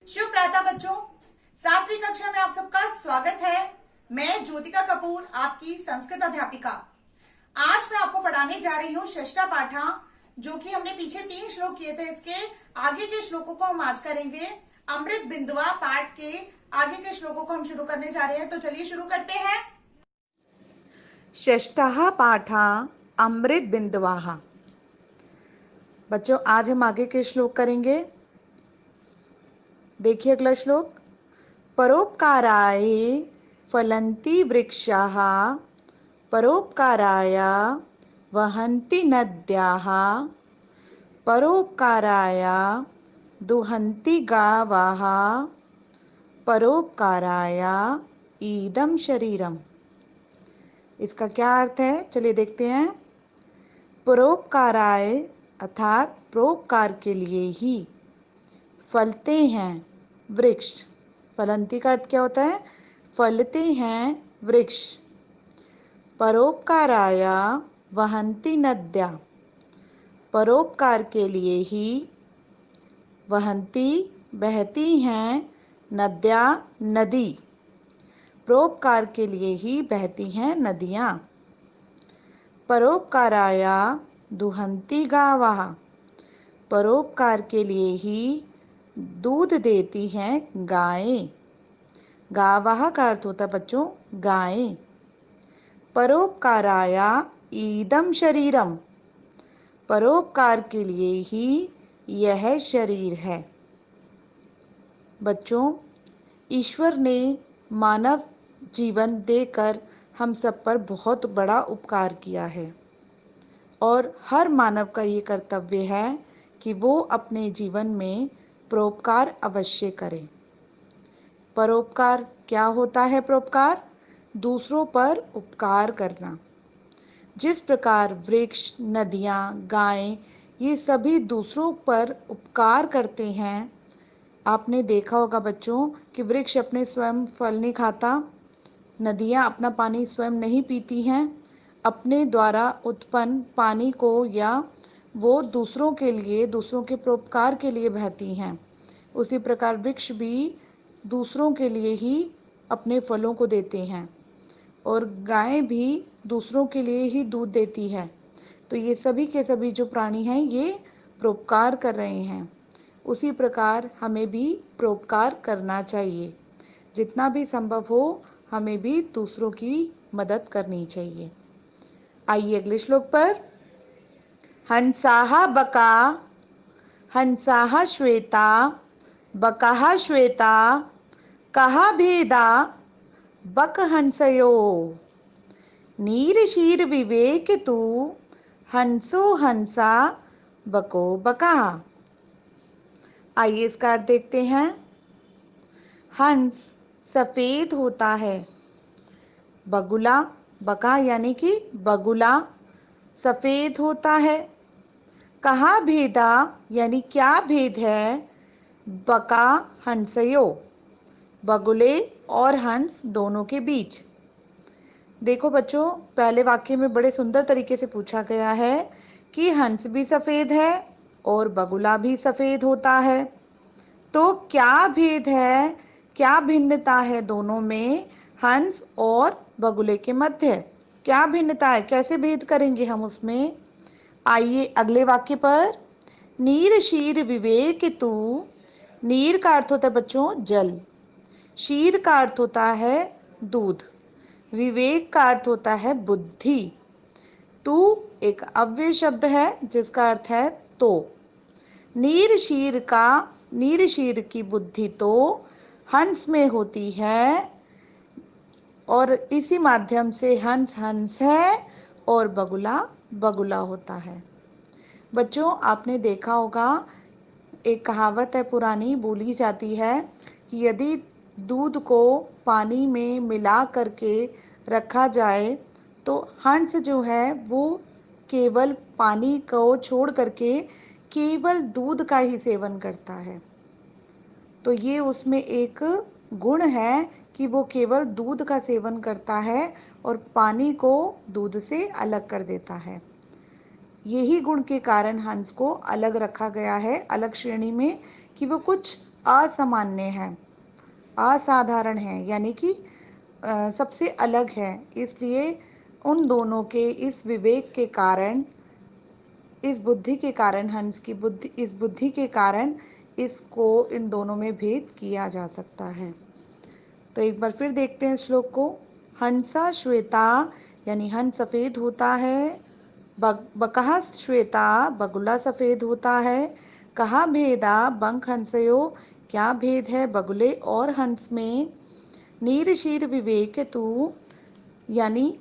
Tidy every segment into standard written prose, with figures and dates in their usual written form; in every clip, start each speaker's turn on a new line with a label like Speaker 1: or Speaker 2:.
Speaker 1: शुभ प्रातः बच्चों, 7वीं कक्षा में आप सबका स्वागत है। मैं ज्योतिका कपूर, आपकी संस्कृत अध्यापिका। आज मैं आपको पढ़ाने जा रही हूँ षष्ठा पाठा, जो कि हमने पीछे 3 श्लोक किए थे। इसके आगे के श्लोकों को हम आज करेंगे। अमृत बिंदुआ पाठ के आगे के श्लोकों को हम शुरू करने जा रहे हैं, तो चलिए शुरू करते हैं।
Speaker 2: षष्ठः पाठः अमृत बिंदवाः। बच्चों, आज हम आगे के श्लोक करेंगे। देखिए अगला श्लोक। परोपकाराय फलन्ति वृक्षाः, परोपकाराय वहन्ति नद्याः, परोपकाराय दुहन्ति गावः, परोपकाराय इदं शरीरम्। इसका क्या अर्थ है, चलिए देखते हैं। परोपकाराय अर्थात परोपकार के लिए ही फलते हैं वृक्ष। फलंती का अर्थ क्या होता है? फलते हैं वृक्ष। परोपकाराय वहन्ति नद्या, परोपकार के लिए ही वहन्ति बहती हैं नद्या नदी, परोपकार के लिए ही बहती हैं नदियाँ। परोपकाराय दुहन्ति गावः, परोपकार के लिए ही दूध देती हैं गायें। गावः का अर्थ होता है बच्चों गायें। परोपकाराय इदं शरीरम, परोपकार के लिए ही यह शरीर है। बच्चों, ईश्वर ने मानव जीवन देकर हम सब पर बहुत बड़ा उपकार किया है और हर मानव का ये कर्तव्य है कि वो अपने जीवन में परोपकार अवश्य करे। परोपकार क्या होता है? परोपकार दूसरों पर उपकार करना। जिस प्रकार वृक्ष, नदियाँ, गायें ये सभी दूसरों पर उपकार करते हैं। आपने देखा होगा बच्चों कि वृक्ष अपने स्वयं फल नहीं खाता, नदियाँ अपना पानी स्वयं नहीं पीती हैं, अपने द्वारा उत्पन्न पानी को या वो दूसरों के लिए, दूसरों के परोपकार के लिए बहती हैं। उसी प्रकार वृक्ष भी दूसरों के लिए ही अपने फलों को देते हैं और गायें भी दूसरों के लिए ही दूध देती है। तो ये सभी के सभी जो प्राणी हैं ये परोपकार कर रहे हैं। उसी प्रकार हमें भी परोपकार करना चाहिए। जितना भी संभव हो हमें भी दूसरों की मदद करनी चाहिए। आइए अगले श्लोक पर। हंसाः बका, हंसाः श्वेता, बकाः श्वेता, कः भेदा बकहंसयोः, नीरशीर विवेक तु हंसो हंसा बको बका। आइए इसका अर्थ देखते हैं। हंस सफेद होता है, बगुला, बका यानी कि बगुला सफेद होता है। कहाँ भेदा यानी क्या भेद है? बका हंसयो, बगुले और हंस दोनों के बीच। देखो बच्चों, पहले वाक्य में बड़े सुंदर तरीके से पूछा गया है कि हंस भी सफेद है और बगुला भी सफेद होता है, तो क्या भेद है, क्या भिन्नता है दोनों में, हंस और बगुले के मध्य क्या भिन्नता है, कैसे भेद करेंगे हम उसमें। आइए अगले वाक्य पर। नीर शीर विवेक तू, नीर का अर्थ होता है बच्चों जल, शीर का अर्थ होता है दूध, विवेक का अर्थ होता है बुद्धि। तू एक अव्यय शब्द है जिसका अर्थ है तो। नीर शीर की बुद्धि तो हंस में होती है और इसी माध्यम से हंस हंस है और बगुला बगुला होता है। बच्चों, आपने देखा होगा एक कहावत है पुरानी, बोली जाती है कि यदि दूध को पानी में मिला करके रखा जाए तो हंस जो है वो केवल पानी को छोड़ करके केवल दूध का ही सेवन करता है। तो ये उसमें एक गुण है कि वो केवल दूध का सेवन करता है और पानी को दूध से अलग कर देता है। यही गुण के कारण हंस को अलग रखा गया है, अलग श्रेणी में, कि वो कुछ असामान्य है, असाधारण है, यानी कि सबसे अलग है। इसलिए उन दोनों के इस विवेक के कारण, इस बुद्धि के कारण, हंस की बुद्धि, इस बुद्धि के कारण इसको इन दोनों में भेद किया जा सकता है। तो एक बार फिर देखते हैं श्लोक को। हंसा श्वेता यानी हंस सफेद होता है। बकः श्वेता बगुला सफेद होता है। कहा भेदा बंक हंसयो, क्या भेद है बगुले और हंस में। नीर शीर विवेक तू यानी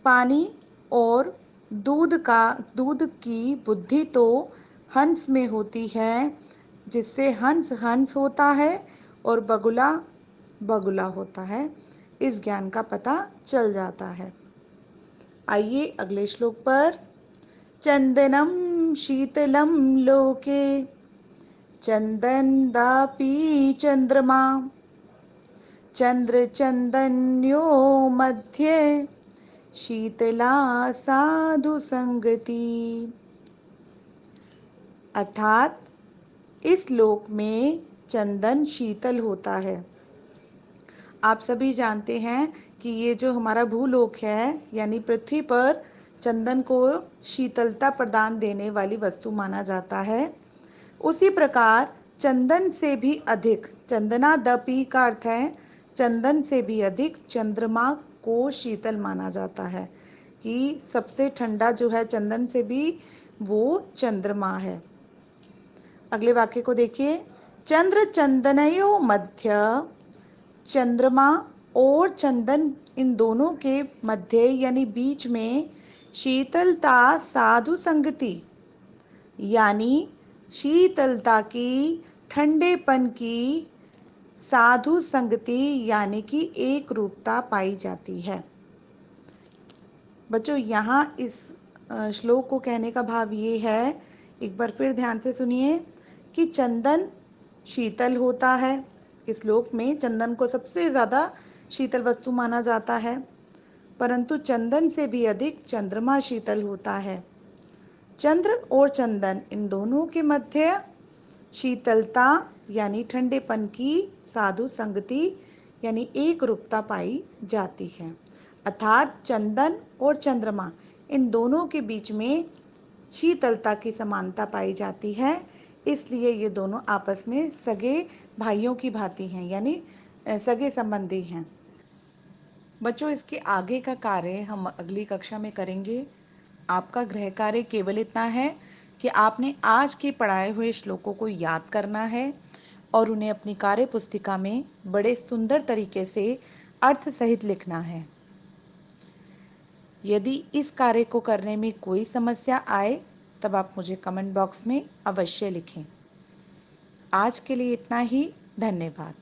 Speaker 2: पानी और दूध की बुद्धि तो हंस में होती है, जिससे हंस हंस होता है और बगुला बगुला होता है। इस ज्ञान का पता चल जाता है। आइए अगले श्लोक पर। चंदनम शीतलम लोके चंदनदापि चंद्रमा चंद्र चंदन्यो मध्ये शीतला साधु संगति। अर्थात इस लोक में चंदन शीतल होता है। आप सभी जानते हैं कि ये जो हमारा भूलोक है, यानी पृथ्वी पर चंदन को शीतलता प्रदान देने वाली वस्तु माना जाता है। उसी प्रकार चंदन से भी अधिक, चंदनादपि का अर्थ है चंदन से भी अधिक चंद्रमा को शीतल माना जाता है, कि सबसे ठंडा जो है चंदन से भी वो चंद्रमा है। अगले वाक्य को देखिए। चंद्र चंदनयो मध्य, चंद्रमा और चंदन इन दोनों के मध्य यानी बीच में शीतलता साधु संगति यानी शीतलता की, ठंडेपन की साधु संगति यानी कि एक रूपता पाई जाती है। बच्चों यहाँ इस श्लोक को कहने का भाव ये है, एक बार फिर ध्यान से सुनिए, कि चंदन शीतल होता है। इस श्लोक में चंदन को सबसे ज़्यादा शीतल वस्तु माना जाता है, परंतु चंदन से भी अधिक चंद्रमा शीतल होता है। चंद्र और चंदन इन दोनों के मध्य शीतलता यानी ठंडेपन की साधु संगति यानी एक रूपता पाई जाती है। अर्थात चंदन और चंद्रमा इन दोनों के बीच में शीतलता की समानता पाई जाती है, इसलिए ये दोनों आपस में सगे भाइयों की भांति हैं, यानी सगे संबंधी हैं। बच्चों इसके आगे का कार्य हम अगली कक्षा में करेंगे। आपका गृह कार्य केवल इतना है कि आपने आज के पढ़ाए हुए श्लोकों को याद करना है और उन्हें अपनी कार्य पुस्तिका में बड़े सुंदर तरीके से अर्थ सहित लिखना है। यदि इस कार्य को करने में कोई समस्या आए तब आप मुझे कमेंट बॉक्स में अवश्य लिखें। आज के लिए इतना ही। धन्यवाद।